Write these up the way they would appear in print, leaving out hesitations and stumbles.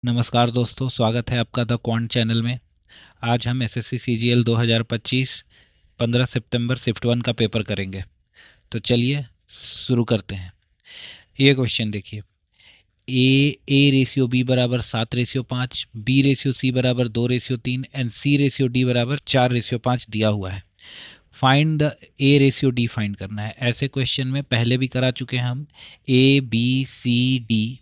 नमस्कार दोस्तों, स्वागत है आपका द क्वांट चैनल में। आज हम एसएससी सीजीएल 2025 15 सितंबर शिफ्ट 1 का पेपर करेंगे। तो चलिए शुरू करते हैं। ये क्वेश्चन देखिए, ए रेशियो बी बराबर 7:5, बी रेशियो सी बराबर 2:3 एंड सी रेशियो डी बराबर 4:5 दिया हुआ है। Find the A ratio D find करना है। ऐसे क्वेश्चन में पहले भी करा चुके हैं हम। ए बी सी डी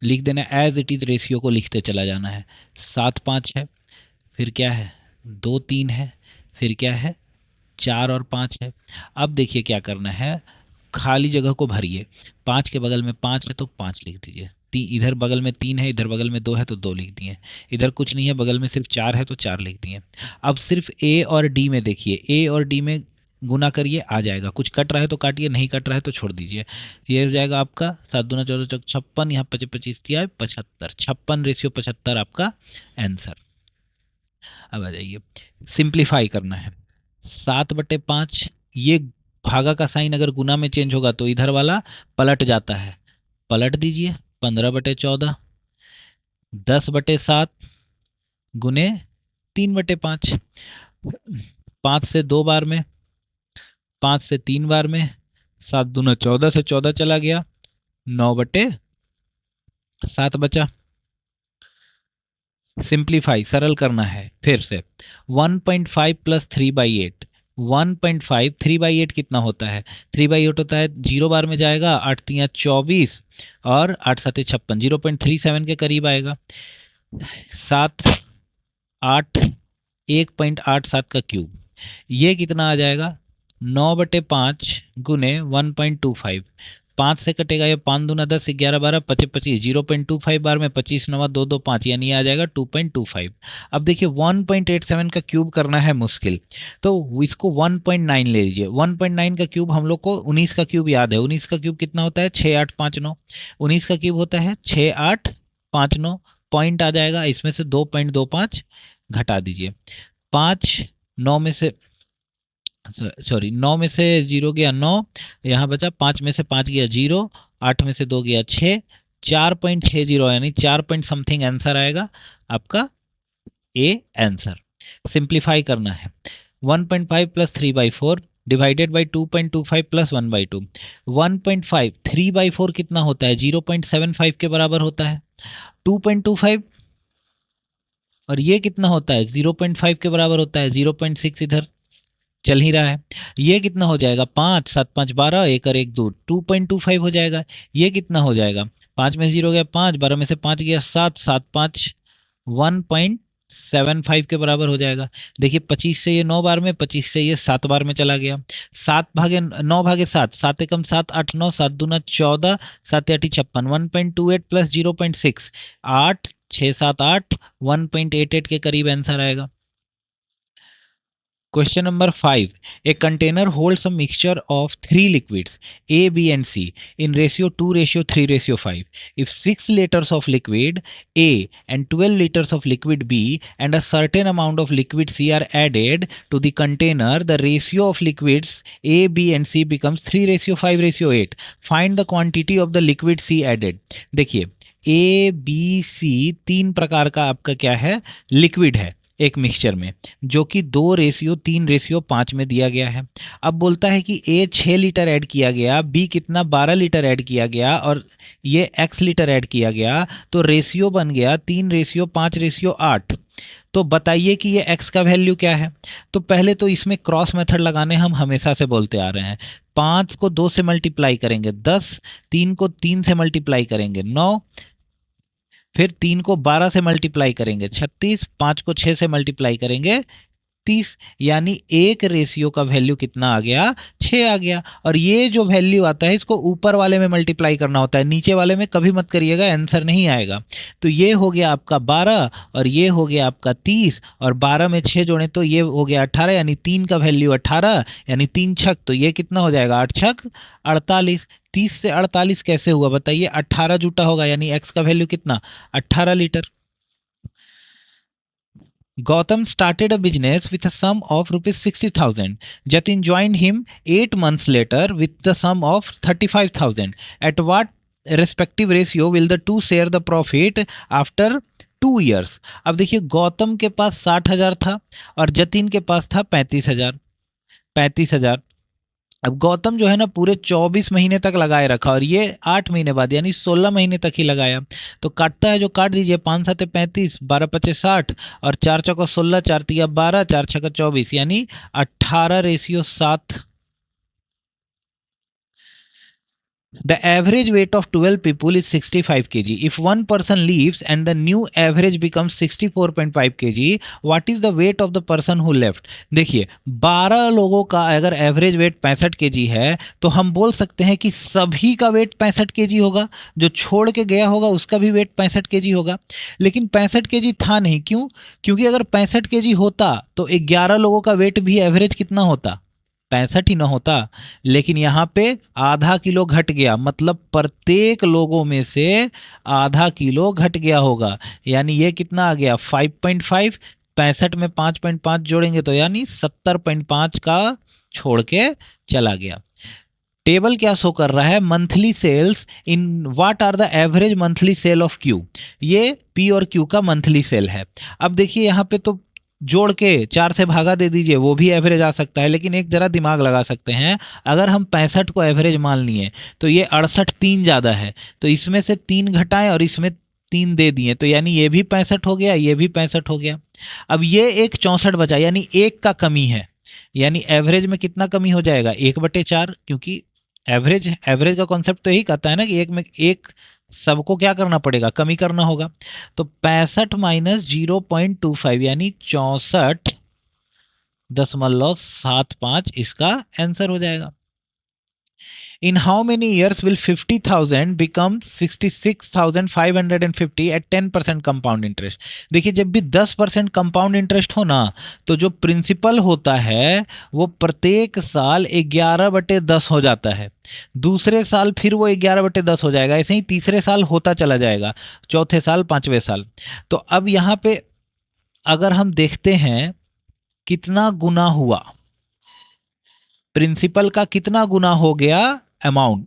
लिख देना, एज इट इज रेशियो को लिखते चला जाना है। 7-5 है, फिर क्या है 2-3 है, फिर क्या है 4 और 5 है। अब देखिए क्या करना है, खाली जगह को भरिए। 5 के बगल में 5 है तो 5 लिख दीजिए। इधर बगल में 3 है, इधर बगल में 2 है तो 2 लिख दिए। इधर कुछ नहीं है, बगल में सिर्फ 4 है तो 4 लिख दिए। अब सिर्फ ए और डी में देखिए, ए और डी में गुना करिए, आ जाएगा। कुछ कट रहा है तो काटिए, नहीं कट रहा है तो छोड़ दीजिए। ये हो जाएगा आपका 7 दूना 14 56, यहाँ 25 25 दिया है 75, 56:75 आपका आंसर। अब आ जाइए, सिंप्लीफाई करना है। 7/5, ये भागा का साइन अगर गुना में चेंज होगा तो इधर वाला पलट जाता है, पलट दीजिए। 15/14, 10/7 गुने 3/5, 5 से 2 बार में, 5 से 3 बार में, 7 दूना 14 से 14 चला गया, 9/7 बचा। सिंप्लीफाई सरल करना है फिर से। 1.5 प्लस 3/8, 1.5 3/8 कितना होता है? 3/8 होता है, 0 बार में जाएगा, 8 तियाँ 24 और 8 7 56, 0.37 के करीब आएगा। 7 8 1.87 का क्यूब, ये कितना आ जाएगा? 9/5 गुने 1.25, 5 से कटेगा ये, 5 दूना 10, 11 12 25 25, 0.25 बार में 25 9 2 2 5, यानी आ जाएगा 2.25। अब देखिए 1.87 का क्यूब करना है मुश्किल, तो इसको 1.9 ले लीजिए। 1.9 का क्यूब हम लोग को 19 का क्यूब याद है। 19 का क्यूब कितना होता है? 6859। 19 का क्यूब होता है 6859। पॉइंट आ जाएगा, इसमें से 2.25 घटा दीजिए। 5 9 में से, सॉरी 9 में से 0 गया 9, यहाँ बचा 5 में से 5 गया 0, 8 में से 2 गया 6, 4.60 यानी 4 पॉइंट समथिंग आंसर आएगा आपका ए आंसर। सिंप्लीफाई करना है। 1.5 प्लस 3/4 डिवाइडेड बाई 2.25 प्लस 1/2। 1.5 3/4 कितना होता है? 0.75 के बराबर होता है। 2.25 और ये कितना होता है? 0.5 के बराबर होता है। 0.6 इधर चल ही रहा है। ये कितना हो जाएगा? 5 7 5 12, 1 और 1 2, 2.25 हो जाएगा। ये कितना हो जाएगा? 5 में से 0 गया 5, 12 में से 5 गया 7, 7 5 1.75 के बराबर हो जाएगा। देखिए 25 से ये 9 बार में, 25 से ये 7 बार में चला गया। 7 भागे 9 भागे 7, 7 एकम 7 8 9, 7 दूना 14, 7 8 56, 1.28 प्लस 0.6, 8 6 7 8, 1.88 के करीब आंसर आएगा। Question number 5. A container holds a mixture of 3 liquids A, B and C in ratio 2:3:5. If 6 liters of liquid A and 12 liters of liquid B and a certain amount of liquid C are added to the container, the ratio of liquids A, B and C becomes 3:5:8. Find the quantity of the liquid C added. देखिए A, B, C 3 प्रकार का आपका क्या है? Liquid है एक mixture में, जो कि 2:3:5 में दिया गया है। अब बोलता है कि ए 6 लीटर ऐड किया गया, बी कितना 12 लीटर ऐड किया गया और ये x लीटर ऐड किया गया, तो रेशियो बन गया 3:5:8। तो बताइए कि ये x का वैल्यू क्या है? तो पहले तो इसमें क्रॉस मेथड लगाने हम हमेशा से बोलते आ रहे हैं। 5 को 2 से मल्टीप्लाई करेंगे 10, 3 को 3 से मल्टीप्लाई करेंगे 9, फिर 3 को 12 से मल्टीप्लाई करेंगे 36, 5 को 6 से मल्टीप्लाई करेंगे 30, यानी एक रेशियो का वैल्यू कितना आ गया? 6 आ गया। और ये जो वैल्यू आता है इसको ऊपर वाले में मल्टीप्लाई करना होता है, नीचे वाले में कभी मत करिएगा, आंसर नहीं आएगा। तो ये हो गया आपका 12 और ये हो गया आपका 30, और 12 में 6 जोड़े तो ये हो गया 18, यानी 3 का वैल्यू 18, यानी 3 छक, तो ये कितना हो जाएगा? 8 छक 48। 30 से 48 कैसे हुआ बताइए? 18 जुटा होगा, यानी x का वैल्यू कितना? 18 litre. Gautam started a business with a sum of rupees 60,000. Jatin joined him 8 months later with the sum of 35,000. At what respective ratio will the two share the profit after 2 years। अब देखिए गौतम के पास 60,000 था और जतिन के पास था 35,000। 35,000। अब गौतम जो है ना पूरे 24 महीने तक लगाए रखा और ये 8 महीने बाद यानी 16 महीने तक ही लगाया। तो काटता है जो काट दीजिए, 5 7 35, 12 25 60 और 4 चौका 16, 4 तिया 12, 4 छक्का 24 यानी 18:7। The average weight of 12 people is 65 kg. If one person leaves and the new average becomes 64.5 kg, what is the weight of the person who left? देखिए 12 लोगों का अगर एवरेज वेट 65 kg है तो हम बोल सकते हैं कि सभी का वेट 65 kg होगा, जो छोड़ के गया होगा उसका भी वेट 65 kg होगा। लेकिन 65 kg था नहीं, क्यों? क्योंकि अगर 65 kg होता तो 11 लोगों का वेट भी एवरेज कितना होता? 65 ही ना होता। लेकिन यहाँ पे आधा किलो घट गया, मतलब प्रत्येक लोगों में से आधा किलो घट गया होगा। यानी ये कितना आ गया 5.5, 65 में 5.5 जोड़ेंगे तो यानी 70.5 का छोड़ के चला गया। टेबल क्या शो कर रहा है? Monthly sales in what are the average monthly sale of Q. ये पी और क्यू का मंथली सेल है। अब देखिए यहाँ पे तो जोड़ के 4 से भागा दे दीजिए, वो भी एवरेज आ सकता है। लेकिन एक जरा दिमाग लगा सकते हैं, अगर हम 65 को एवरेज मान लिए तो ये 68 3 ज़्यादा है, तो इसमें से 3 घटाएं और इसमें 3 दे दिए तो यानी ये भी 65 हो गया, ये भी 65 हो गया। अब ये एक 64 बचा, यानी एक का कमी है। यानी एवरेज में कितना कमी हो जाएगा? 1/4, क्योंकि एवरेज एवरेज का कॉन्सेप्ट तो यही कहता है ना कि एक में एक सबको क्या करना पड़ेगा? कमी करना होगा। तो 65 माइनस 0.25 यानी 64.75 इसका आंसर हो जाएगा। In how many years will 50,000 become 66,550 at 10% compound interest? देखिए जब भी 10% कंपाउंड इंटरेस्ट हो ना, तो जो प्रिंसिपल होता है वो प्रत्येक साल 11/10 हो जाता है। दूसरे साल फिर वो 11/10 हो जाएगा, ऐसे ही तीसरे साल होता चला जाएगा, चौथे साल, पांचवें साल। तो अब यहाँ पे अगर हम देखते हैं कितना गुना हुआ, प्रिंसिपल का कितना गुना हो गया अमाउंट?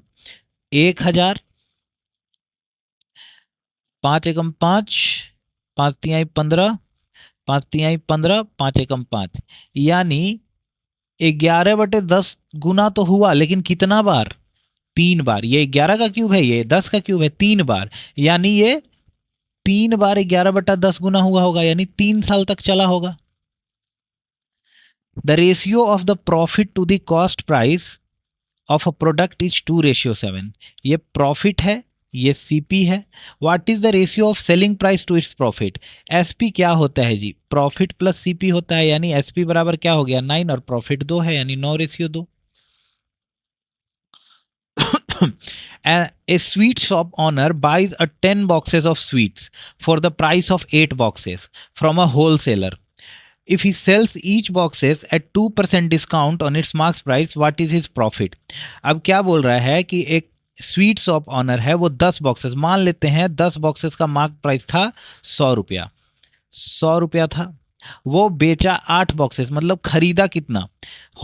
1,000, 5 एकम 5, 5 तिहाई 15, 5 तिहाई 15, 5 एकम 5 यानी 11/10 गुना तो हुआ, लेकिन कितना बार? 3 बार। ये 11 का क्यूब है, ये 10 का क्यूब है, 3 बार। यानी ये 3 बार 11/10 गुना हुआ होगा, यानी 3 साल तक चला होगा। The ratio of the profit to the cost price of a product is 2:7। ये प्रॉफिट है, ये सीपी है। What is the ratio of selling price to its profit? SP क्या होता है जी? प्रॉफिट प्लस सीपी होता है, यानी एसपी बराबर क्या हो गया? 9 और प्रॉफिट 2 है, यानी 9:2। A sweet shop owner buys a 10 boxes of sweets for the price of 8 boxes from a wholesaler. If he sells each boxes at 2% discount on its marks price, what is his profit? अब क्या बोल रहा है कि एक sweet shop owner है, वो 10 boxes मान लेते हैं, 10 बॉक्सेस का मार्क प्राइस था 100 रुपया। 100 रुपया था, वो बेचा 8 बॉक्सेस, मतलब खरीदा कितना?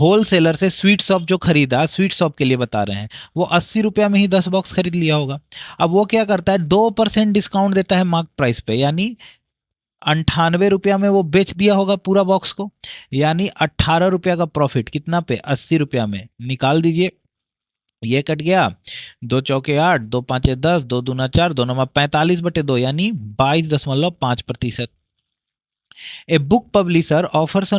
होल सेलर से स्वीट शॉप जो खरीदा, स्वीट शॉप के लिए बता रहे हैं, वो 80 रुपया में ही 10 बॉक्स खरीद लिया होगा। अब वो क्या करता है? 2% डिस्काउंट देता है मार्क प्राइस पे, यानी 98 रुपया में वो बेच दिया होगा पूरा बॉक्स को, यानी 18 रुपया का प्रॉफिट। कितना पे? 80 रुपया में। निकाल दीजिए, ये कट गया, 2 चौके 8, 2 पांचे 10, 2 दूना 4, 2 नमा 45/2 यानी 22.5%। A book publisher offers a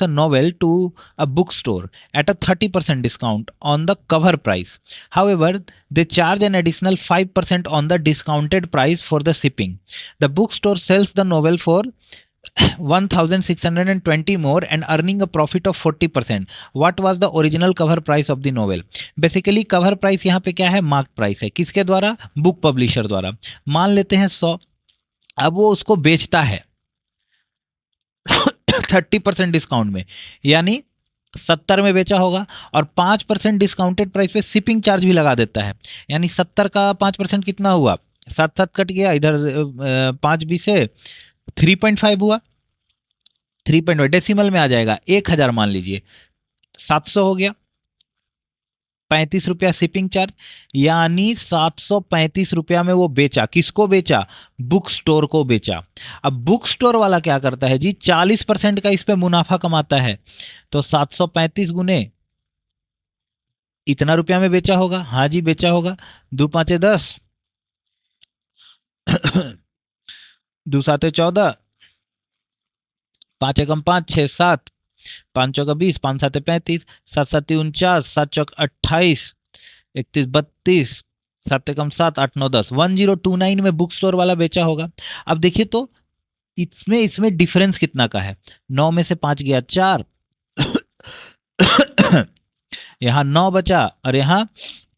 novel to a bookstore at a 30% discount on the cover price. However, they charge an additional 5% on the discounted price for the shipping. The bookstore sells the novel for 1,620 more and earning a profit of 40%. What was the original cover price of the novel? Basically cover price यहाँ पे क्या है? Mark price है। किसके द्वारा? Book publisher द्वारा। मान लेते हैं 100। अब वो उसको बेचता है 30% डिस्काउंट में, यानी 70 में बेचा होगा, और 5% डिस्काउंटेड प्राइस पे शिपिंग चार्ज भी लगा देता है, यानी 70 का 5% कितना हुआ? 7 कट गया, इधर 5 भी से 3.5 हुआ, 3.5 डेसिमल में आ जाएगा, 1000 मान लीजिए, 700 हो गया। ₹35 शिपिंग चार्ज, यानी ₹735 में वो बेचा। किसको बेचा? बुक स्टोर को बेचा। अब बुक स्टोर वाला क्या करता है जी, 40% का इस पे मुनाफा कमाता है। तो 735 गुने इतना रुपया में बेचा होगा। हाँ जी बेचा होगा। 2 5 10, 2 7 14, 5 एकम 5, 6 7, 5 चौका 20, 5 7 35, 7 7 49, 7 चौक 28, 31 32, 7 एकम 7, 8 9 10, 1029 में बुक स्टोर वाला बेचा होगा। अब देखिए तो इसमें इसमें डिफरेंस कितना का है? 9 में से 5 गया 4, यहाँ 9 बचा, और यहाँ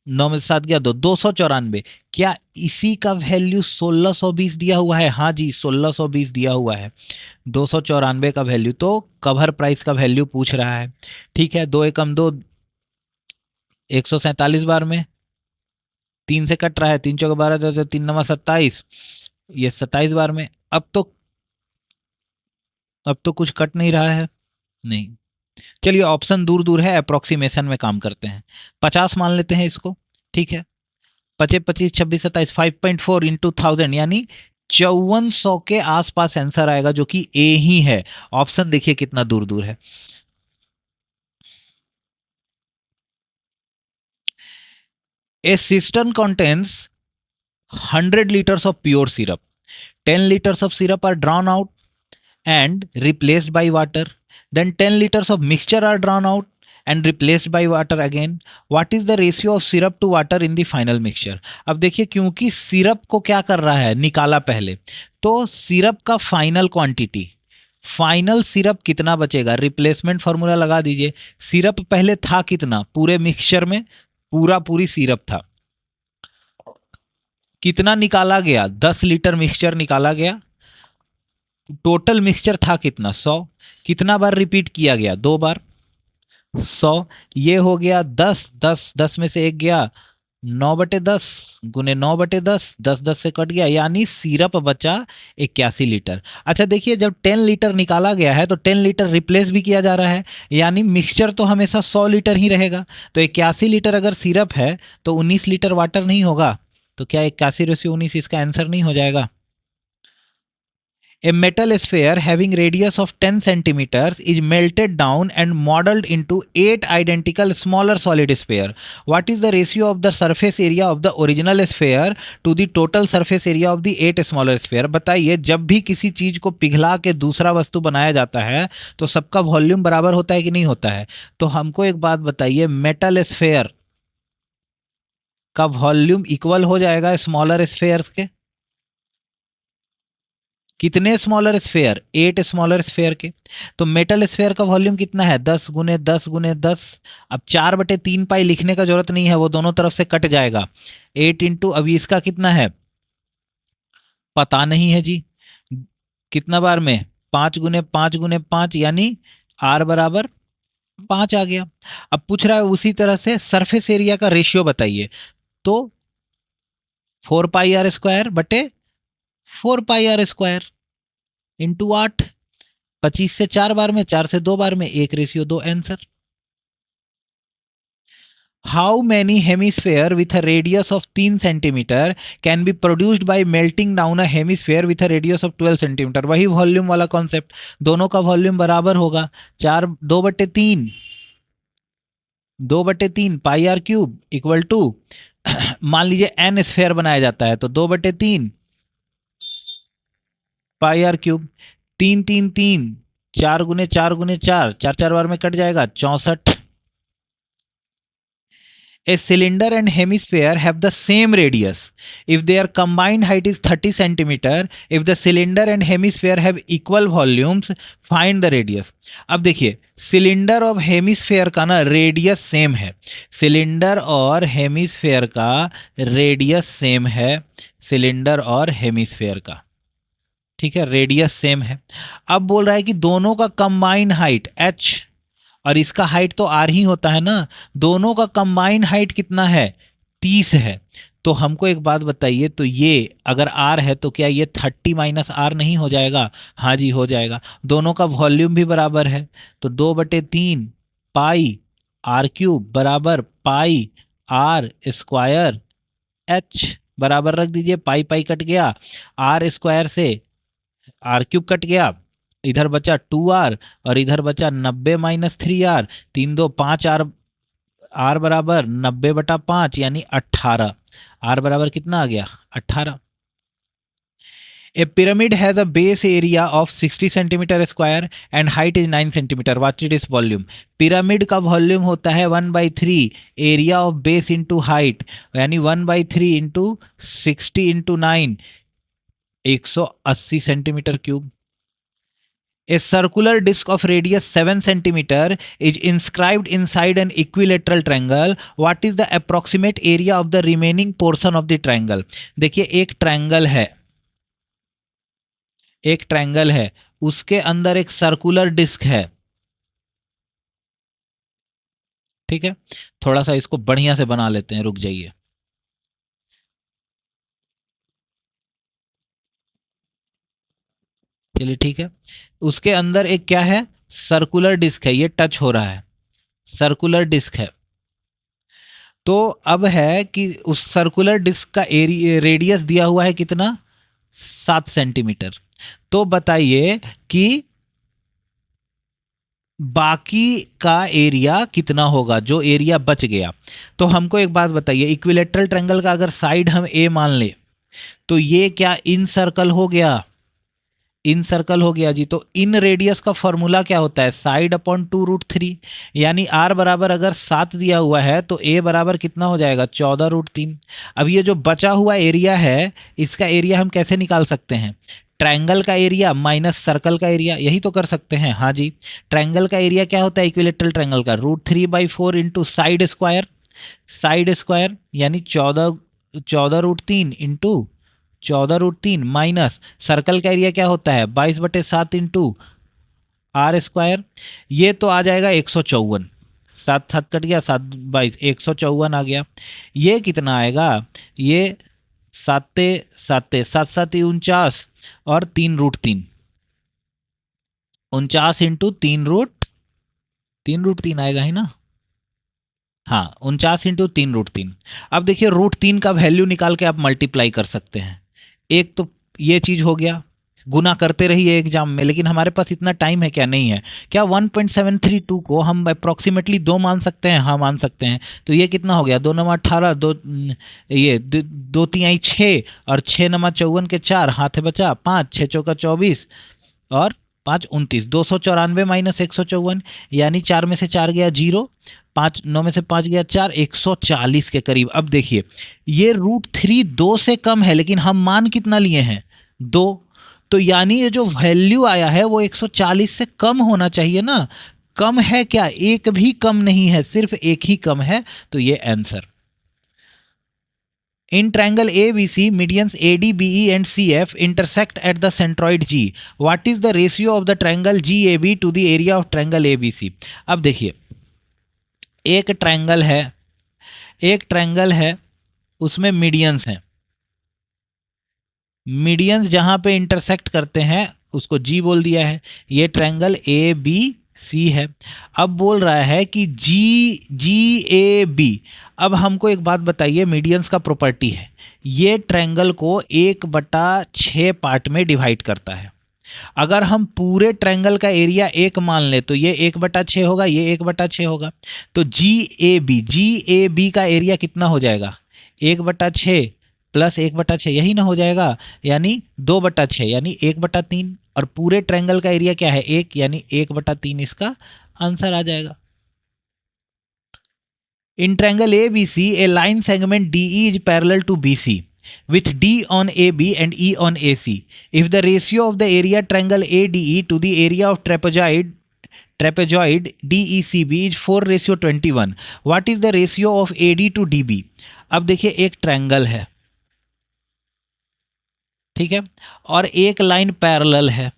9 में से 7 गया 2, 294। क्या इसी का वैल्यू 1620 दिया हुआ है? हाँ जी 1620 दिया हुआ है। 294 का वैल्यू तो कवर प्राइस का वैल्यू पूछ रहा है। ठीक है, 2 एकम 2, 147 बार में 3 से कट रहा है, 3 चौका 12, 3 नमा 27, ये 27 बार में। अब तो कुछ कट नहीं रहा है, नहीं। चलिए ऑप्शन दूर दूर है, अप्रोक्सीमेशन में काम करते हैं। 50 मान लेते हैं इसको। ठीक है, 25 25 26 27, 5.4 इंटू 1000 यानी 5400 के आसपास आंसर आएगा, जो कि ए ही है। ऑप्शन देखिए कितना दूर दूर है। ए cistern contains 100 liters of pure syrup. 10 liters of syrup are drawn out and replaced by water. Then 10 liters of mixture are drawn out and replaced by water again. What is the ratio of syrup to water in the final mixture? अब देखिए, क्योंकि syrup को क्या कर रहा है, निकाला पहले, तो सिरप का फाइनल क्वांटिटी, फाइनल सिरप कितना बचेगा, रिप्लेसमेंट फॉर्मूला लगा दीजिए। सिरप पहले था कितना, पूरे मिक्सचर में पूरी सिरप था, कितना निकाला गया, 10 लीटर मिक्सचर निकाला गया। टोटल मिक्सचर था कितना, 100। कितना बार रिपीट किया गया, 2 बार, 100। ये हो गया 10 10 10 में से एक गया, 9/10 गुने 9/10, 10 10 से कट गया, यानी सिरप बचा 81 लीटर। अच्छा देखिए, जब 10 लीटर निकाला गया है तो 10 लीटर रिप्लेस भी किया जा रहा है, यानी मिक्सचर तो हमेशा 100 लीटर ही रहेगा। तो 81 लीटर अगर सिरप है तो 19 लीटर वाटर नहीं होगा। तो क्या 81/19 इसका आंसर नहीं हो जाएगा? A metal sphere having radius of 10 centimeters is melted down and modeled into 8 identical smaller solid sphere. What is the ratio of the surface area of the original sphere to the total surface area of the 8 smaller sphere? बताइए, जब भी किसी चीज को पिघला के दूसरा वस्तु बनाया जाता है तो सबका वॉल्यूम बराबर होता है कि नहीं होता है? तो हमको एक बात बताइए, मेटल स्फेयर का वॉल्यूम इक्वल हो जाएगा स्मॉलर स्फेयर्स के? कितने स्मॉलर स्फेयर? 8 स्मॉलर स्फेयर के। तो मेटल स्फेयर का वॉल्यूम कितना है, 10 गुने 10 गुने 10। अब 4/3 पाई लिखने का जरूरत नहीं है, वो दोनों तरफ से कट जाएगा। 8 इंटू, अभी इसका कितना है पता नहीं है जी, कितना बार में, 5 गुने 5 गुने 5, यानी आर बराबर 5 आ गया। अब पूछ रहा है उसी तरह से सरफेस एरिया का रेशियो बताइए, तो 4πr² इंटू 8, 25 से 4 बार में, 4 से 2 बार में, 1/2 answer. How many hemisphere with a radius of 3 centimeter can be produced by melting down a hemisphere with a radius of 12 centimeter? वही वॉल्यूम वाला कॉन्सेप्ट, दोनों का वॉल्यूम बराबर होगा। 2/3 पाई आर क्यूब इक्वल टू, मान लीजिए एन स्फेयर बनाया जाता है तो 2/3 पाई आर क्यूब, 3 3 3, 4 गुने 4 गुने 4, 4 4 बार में कट जाएगा, 64। A cylinder and hemisphere have the same radius if their combined height is 30 centimeter. If the cylinder and hemisphere have equal volumes, find the radius. अब देखिए, सिलेंडर और हेमिस्फेयर का ना रेडियस सेम है, सिलेंडर और hemisphere का radius same है, cylinder और हेमिस्फेयर का, ठीक है, रेडियस सेम है। अब बोल रहा है कि दोनों का कंबाइंड हाइट h और इसका हाइट तो आर ही होता है ना, दोनों का कंबाइंड हाइट कितना है, 30 है। तो हमको एक बात बताइए, तो ये अगर आर है तो क्या ये 30 माइनस आर नहीं हो जाएगा? हाँ जी हो जाएगा। दोनों का वॉल्यूम भी बराबर है, तो 2/3 पाई आर क्यूब बराबर पाई आर स्क्वायर एच बराबर रख दीजिए, पाई पाई कट गया, आर स्क्वायर से आर क्यूब कट गया, इधर बचा 2r और इधर बचा 90 - 3r, 3 2 5 r, आर बराबर 90/5 यानी 18। आर बराबर कितना आ गया 18। A pyramid has a base area of 60 centimetre square and height is 9 centimetre, what it is volume. Pyramid का वॉल्यूम होता है 1/3 area of base into height, यानी 1/3 into 60 into 9, 180 centimetre cube. A circular disc of radius 7 centimeter is inscribed inside an equilateral triangle. What is the approximate area of the remaining portion of the triangle? देखिए एक triangle है, उसके अंदर एक circular disc है, ठीक है। थोड़ा सा इसको बढ़िया से बना लेते हैं, रुक जाइए। चलिए ठीक है, उसके अंदर एक क्या है, सर्कुलर डिस्क है, ये टच हो रहा है, सर्कुलर डिस्क है। तो अब है कि उस सर्कुलर डिस्क का रेडियस दिया हुआ है कितना, 7 सेंटीमीटर। तो बताइए कि बाकी का एरिया कितना होगा, जो एरिया बच गया। तो हमको एक बात बताइए, इक्विलेटरल ट्रायंगल का अगर साइड हम ए मान ले तो ये क्या इन सर्कल हो गया, इन सर्कल हो गया जी। तो इन रेडियस का फॉर्मूला क्या होता है, साइड अपॉन 2√3, यानी आर बराबर अगर 7 दिया हुआ है तो ए बराबर कितना हो जाएगा 14√3। अब ये जो बचा हुआ एरिया है, इसका एरिया हम कैसे निकाल सकते हैं, ट्रायंगल का एरिया माइनस सर्कल का एरिया, यही तो कर सकते हैं। हाँ जी, ट्रायंगल का एरिया क्या होता है इक्विलेटरल ट्रायंगल का, √3/4 into side square, side square यानी 14√3 इंटू 14√3 माइनस सर्कल का एरिया क्या होता है 22/7 इंटू आर स्क्वायर, ये तो आ जाएगा 154, 7 7 कट गया, 7 22 154 आ गया। ये कितना आएगा, ये 7 7 7 7 49 और 3√3, 49 इंटू 3√3 आएगा ही ना, हाँ 49 इंटू 3√3। अब देखिए √3 का वैल्यू निकाल के आप मल्टीप्लाई कर सकते हैं। एक तो ये चीज हो गया, गुना करते रहिए एग्जाम में, लेकिन हमारे पास इतना टाइम है क्या, नहीं है। क्या 1.732 को हम अप्रोक्सीमेटली 2 मान सकते हैं, हाँ मान सकते हैं। तो ये कितना हो गया, 2 9 18, ये 2 3 6 और 6 9 54 के 4 हाथ बचा 5, 6 चौका 24 और 5 29, 294 माइनस 154 यानी 4 में से 4 गया 0, 5 9 में से 5 गया 4, 140 के करीब। अब देखिए ये √3 2 से कम है, लेकिन हम मान कितना लिए हैं 2, तो यानी ये जो वैल्यू आया है वो 140 से कम होना चाहिए ना। कम है क्या, एक भी कम नहीं है, सिर्फ एक ही कम है, तो ये answer. In triangle ABC, medians AD, BE and CF intersect at the centroid G. What is the ratio of the triangle GAB to the area of triangle ABC? अब देखिए एक ट्रायंगल है उसमें मीडियंस हैं, मीडियंस जहां पे intersect करते हैं उसको जी बोल दिया है। ये ट्रायंगल ए बी सी है। अब बोल रहा है कि GAB। अब हमको एक बात बताइए, मीडियंस का प्रॉपर्टी है, ये ट्रायंगल को 1/6 पार्ट में डिवाइड करता है। अगर हम पूरे ट्रायंगल का एरिया 1 मान ले तो ये 1/6 होगा, ये 1/6 होगा। तो GAB का एरिया कितना हो जाएगा, 1/6 प्लस 1/6, यही ना हो जाएगा, यानी 2/6 यानी 1/3। और पूरे ट्रायंगल का एरिया क्या है 1, यानी 1/3 इसका आंसर आ जाएगा। In triangle ABC, a line segment DE is parallel to BC with D on AB and E on AC. If the ratio of the area triangle ADE to the area of trapezoid DECB is 4:21, what is the ratio of AD to DB? अब देखिए एक triangle है, ठीक है, और एक line parallel है,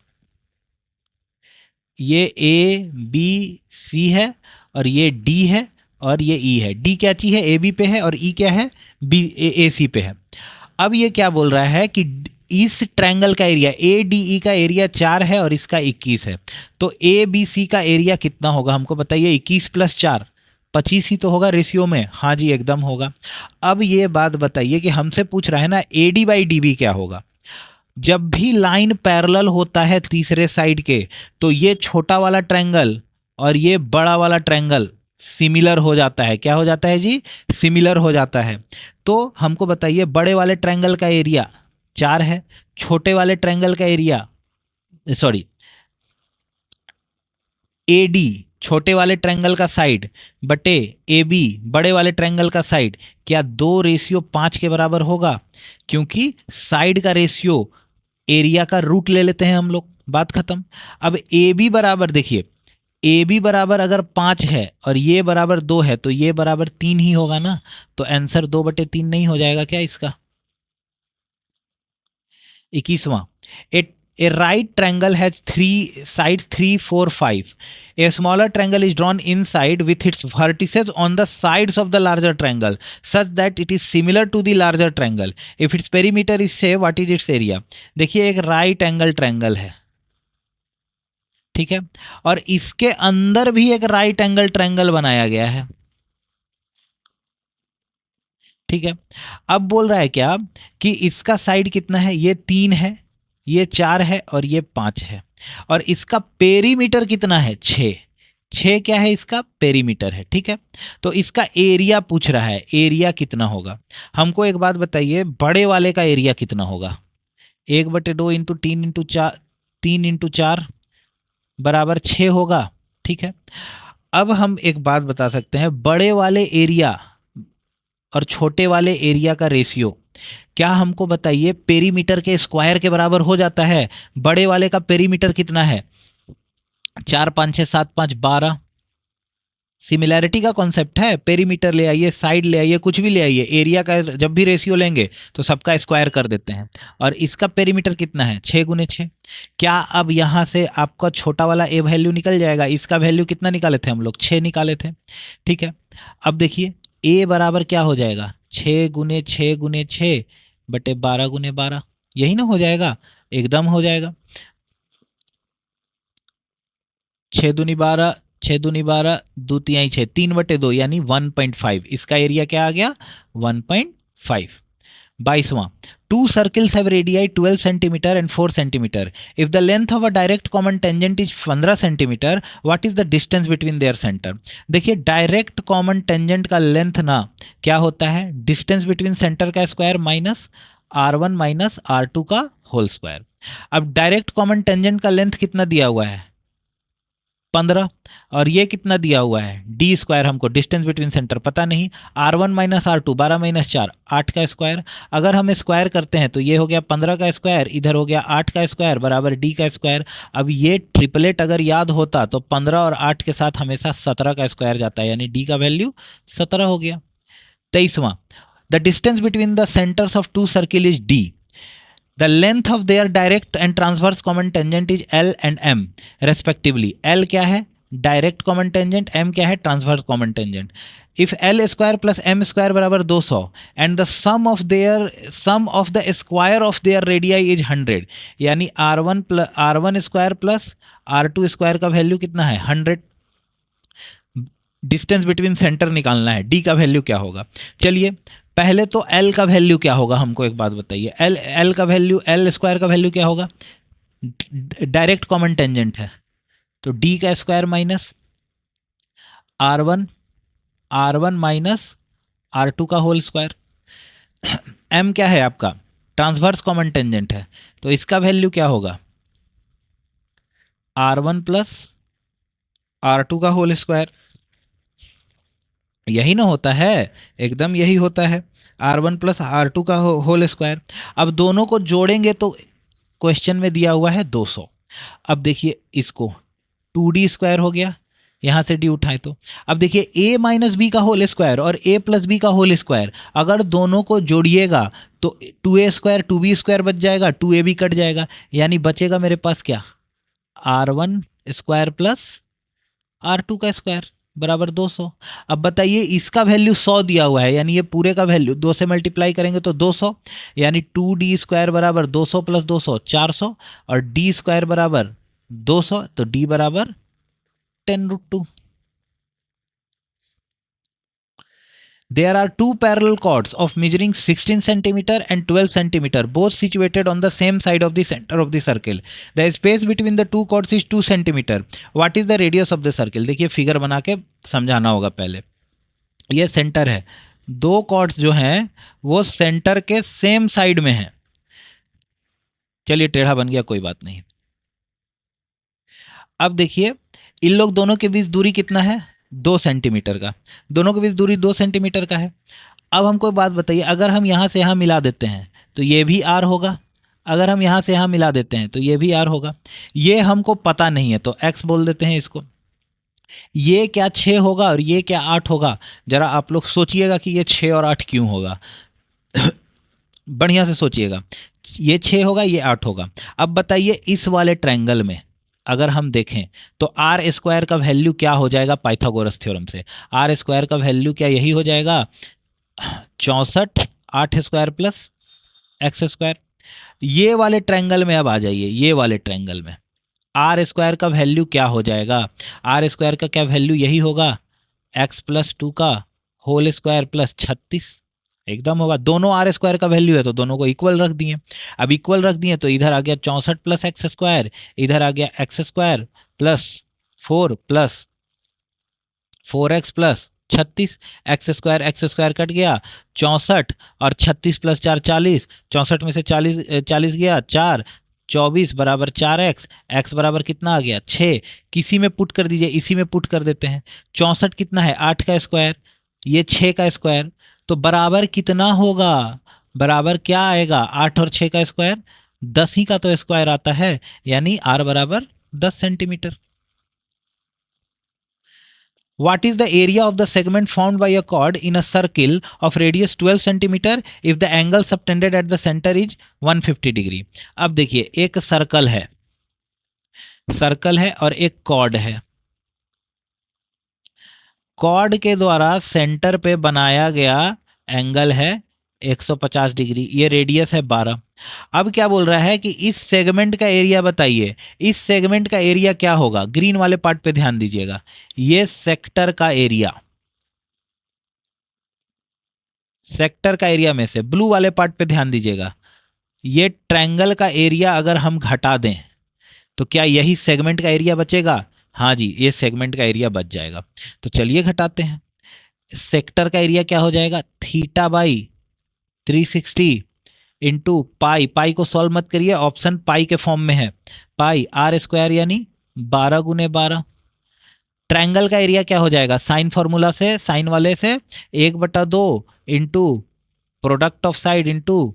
ये ABC है और ये D है और ये E है। D क्या चीज है, AB पे है, और E क्या है, AC पे है। अब ये क्या बोल रहा है कि इस ट्रायंगल का एरिया ADE का एरिया 4 है और इसका 21 है, तो ABC का एरिया कितना होगा हमको बताइए। 21 + 4 25 ही तो होगा रेशियो में। हाँ जी एकदम होगा। अब ये बात बताइए कि हमसे पूछ रहा है ना AD बाई DB क्या होगा। जब भी लाइन पैरेलल होता है तीसरे साइड के, तो ये छोटा वाला ट्रायंगल और ये बड़ा वाला ट्रायंगल सिमिलर हो जाता है। क्या हो जाता है जी? सिमिलर हो जाता है। तो हमको बताइए बड़े वाले ट्रायंगल का एरिया 4 है, छोटे वाले ट्रायंगल का एरिया सॉरी AD छोटे वाले ट्रायंगल का साइड बटे AB बड़े वाले ट्रायंगल का साइड, क्या 2:5 के बराबर होगा? क्योंकि साइड का रेशियो एरिया का रूट ले लेते हैं हम लोग, बात खत्म। अब AB बराबर देखिए, AB बराबर अगर 5 है और ये बराबर 2 है तो ये बराबर 3 ही होगा ना। तो आंसर 2/3 नहीं हो जाएगा क्या इसका? 21वां, a right triangle has three sides 3, 4, 5. A smaller triangle is drawn inside with its vertices on the sides of the larger triangle such that it is similar to the larger triangle. If its perimeter is say, what is its area? देखिए एक right angle triangle है, ठीक है, और इसके अंदर भी एक राइट एंगल ट्रायंगल बनाया गया है, ठीक है। अब बोल रहा है क्या कि इसका साइड कितना है? ये 3 है, ये 4 है और ये 5 है, और इसका पेरीमीटर कितना है? 6। 6 क्या है? इसका पेरीमीटर है, ठीक है। तो इसका एरिया पूछ रहा है, एरिया कितना होगा? हमको एक बात बताइए, बड़े वाले का एरिया कितना होगा? 1/2 इंटू 3 इंटू 4, 3 × 4 बराबर 6 होगा, ठीक है। अब हम एक बात बता सकते हैं, बड़े वाले एरिया और छोटे वाले एरिया का रेशियो क्या हमको बताइए पेरीमीटर के स्क्वायर के बराबर हो जाता है। बड़े वाले का पेरीमीटर कितना है? 4, 5, 6, 7, 5, 12। सिमिलैरिटी का कॉन्सेप्ट है, पेरीमीटर ले आइए, साइड ले आइए, कुछ भी ले आइए, एरिया का जब भी रेशियो लेंगे तो सबका स्क्वायर कर देते हैं। और इसका पेरीमीटर कितना है? 6 × 6। क्या अब यहाँ से आपका छोटा वाला ए वैल्यू निकल जाएगा? इसका वैल्यू कितना निकाले थे हम लोग? 6 निकाले थे, ठीक है। अब देखिए ए बराबर क्या हो जाएगा? 6 × 6 × 6 बटे 12 × 12, यही ना हो जाएगा? एकदम हो जाएगा। 6 × 2 = 12, 6 × 2 = 12, 2 × 6, 3/2 यानी 1.5। इसका एरिया क्या आ गया? 1.5। 22वां, two circles have radii 12 centimeter and 4 centimeter. If the length of a direct common tangent is 15 centimeter, what is the distance between their center? देखिए डायरेक्ट कॉमन टेंजेंट का लेंथ ना क्या होता है? डिस्टेंस बिटवीन सेंटर का square minus R1 minus R2 का whole square. अब direct common tangent का लेंथ कितना दिया हुआ है? 15, और ये कितना दिया हुआ है? d²। हमको डिस्टेंस बिटवीन सेंटर पता नहीं। R1 माइनस R2 12 माइनस 4 8 का स्क्वायर। अगर हम स्क्वायर करते हैं तो ये हो गया 15 का स्क्वायर, इधर हो गया 8 का स्क्वायर बराबर d का स्क्वायर। अब ये ट्रिपलेट अगर याद होता तो 15 और 8 के साथ हमेशा 17 का स्क्वायर जाता है, यानी d का वैल्यू 17 हो गया। 23वां, the distance between the centres of two circle is d. The length of their direct and transverse common tangent is L and M respectively. L क्या है? डायरेक्ट कॉमन टेंजेंट, M क्या है? Transverse common tangent. If L² plus M² बराबर 200 and the sum of the square of their radii is 100, यानी R1² plus R2² का value कितना है? 100। Distance between centre निकालना है, d का वैल्यू क्या होगा? चलिए पहले तो L का वैल्यू क्या होगा हमको एक बात बताइए। L का वैल्यू, L² का वैल्यू क्या होगा? डायरेक्ट कॉमन टेंजेंट है तो d का square minus R1 minus R2 का होल स्क्वायर। M क्या है आपका? ट्रांसवर्स कॉमन टेंजेंट है तो इसका वैल्यू क्या होगा? R1 प्लस R2 का होल स्क्वायर। यही ना होता है? एकदम यही होता है, R1 प्लस R2 का होल स्क्वायर। अब दोनों को जोड़ेंगे तो क्वेश्चन में दिया हुआ है 200। अब देखिए इसको 2d² हो गया, यहाँ से d उठाएं तो अब देखिए a माइनस बी का होल स्क्वायर और a प्लस बी का होल स्क्वायर, अगर दोनों को जोड़िएगा तो 2a² 2b² बच जाएगा, 2ab कट जाएगा, यानी बचेगा मेरे पास क्या? R1² प्लस R2 का स्क्वायर बराबर 200। अब बताइए इसका वैल्यू 100 दिया हुआ है, यानी ये पूरे का वैल्यू 2 से मल्टीप्लाई करेंगे तो 200, यानी 2d² बराबर 200 प्लस 200 400 और d² बराबर 200, तो d बराबर 10√2। There are two parallel chords of measuring 16 centimeter and 12 centimeter, both situated on the same side of the center of the circle. The space between the two chords is 2 centimeter. What is the radius of the circle? देखिए figure बना के समझाना होगा पहले. ये centre है, दो chords जो हैं वो सेंटर के सेम साइड में हैं. चलिए टेढ़ा बन गया, कोई बात नहीं. अब देखिए इन लोग दोनों के बीच दूरी कितना है? 2 सेंटीमीटर का. दोनों के बीच दूरी 2 सेंटीमीटर का है. अब हमको बात बताइए, अगर हम यहाँ से यहाँ मिला देते हैं तो ये भी आर होगा, अगर हम यहाँ से यहाँ मिला देते हैं तो ये भी आर होगा. ये हमको पता नहीं है तो एक्स बोल देते हैं इसको. ये क्या 6 होगा और ये क्या 8 होगा? जरा आप लोग सोचिएगा कि ये 6 और 8 क्यों होगा. बढ़िया से सोचिएगा. ये 6 होगा, ये 8 होगा. अब बताइए इस वाले ट्रायंगल में अगर हम देखें तो आर स्क्वायर का वैल्यू क्या हो जाएगा पाइथागोरस थ्योरम से? आर स्क्वायर का वैल्यू क्या यही हो जाएगा 64 8 स्क्वायर प्लस एक्स स्क्वायर. ये वाले ट्रायंगल में अब आ जाइए, ये वाले ट्रायंगल में आर स्क्वायर का वैल्यू क्या हो जाएगा? आर स्क्वायर का क्या वैल्यू यही होगा एक्स प्लस 2 का होल स्क्वायर प्लस 36. एकदम होगा. दोनों आर स्क्वायर का वैल्यू है तो दोनों को इक्वल रख दिए. अब इक्वल रख दिए तो इधर आ गया 64 प्लस एक्स स्क्वायर, इधर आ गया x square plus 4 plus 4x plus 36. X square cut गया, 64 और 36 प्लस 4 40. 64 में से 40 गया 4, 24 बराबर 4x. x बराबर कितना आ गया 6. किसी में पुट कर दीजिए, इसी में पुट कर देते हैं. 64 कितना है 8 का स्क्वायर, ये 6 का स्क्वायर, तो बराबर कितना होगा? बराबर क्या आएगा? 8 और 6 का स्क्वायर 10 ही का तो स्क्वायर आता है, यानी r बराबर 10 centimetre. What is the area of the segment formed by a chord in a circle of radius 12 centimeter if the angle subtended at the center is 150 degree? अब देखिए एक सर्कल है और एक कॉर्ड है. कॉर्ड के द्वारा सेंटर पे बनाया गया एंगल है 150 डिग्री, ये रेडियस है 12. अब क्या बोल रहा है कि इस सेगमेंट का एरिया बताइए. इस सेगमेंट का एरिया क्या होगा? ग्रीन वाले पार्ट पे ध्यान दीजिएगा, ये सेक्टर का एरिया. सेक्टर का एरिया में से ब्लू वाले पार्ट पे ध्यान दीजिएगा, ये ट्रायंगल का एरिया अगर हम घटा दें तो क्या यही सेगमेंट का एरिया बचेगा? हाँ जी, ये सेगमेंट का एरिया बच जाएगा. तो चलिए घटाते हैं. सेक्टर का एरिया क्या हो जाएगा? Theta by 360 into pi. Pi को सॉल्व मत करिए, ऑप्शन पाई के फॉर्म में है. पाई आर स्क्वायर यानी 12 गुने 12. ट्रायंगल का एरिया क्या हो जाएगा? साइन फॉर्मूला से, साइन वाले से 1/2 into product of side into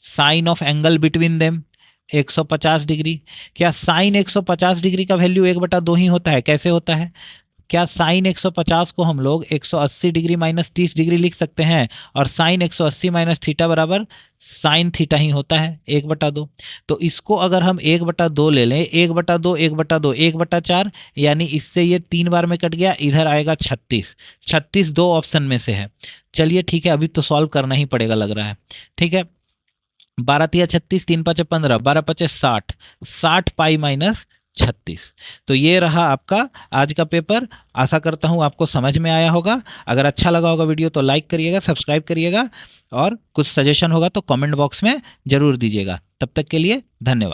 sine of angle between them 150 degree. क्या साइन 150 डिग्री का वैल्यू 1/2 ही होता है? कैसे होता है? क्या साइन 150 को हम लोग 180 डिग्री माइनस 30 डिग्री लिख सकते हैं और साइन 180 माइनस थीटा बराबर साइन थीटा ही होता है 1/2. तो इसको अगर हम 1/2 ले लें, 1/2 1/2 1/4, यानी इससे ये 3 बार में कट गया, इधर आएगा 36. 36 दो ऑप्शन में से है. चलिए ठीक है, अभी तो सॉल्व करना ही पड़ेगा लग रहा है. ठीक है, 12 तिया 36, 3 5 15, 12 5 60, 60 पाई माइनस 36. तो ये रहा आपका आज का पेपर. आशा करता हूँ आपको समझ में आया होगा. अगर अच्छा लगा होगा वीडियो तो लाइक करिएगा, सब्सक्राइब करिएगा और कुछ सजेशन होगा तो कमेंट बॉक्स में ज़रूर दीजिएगा. तब तक के लिए धन्यवाद.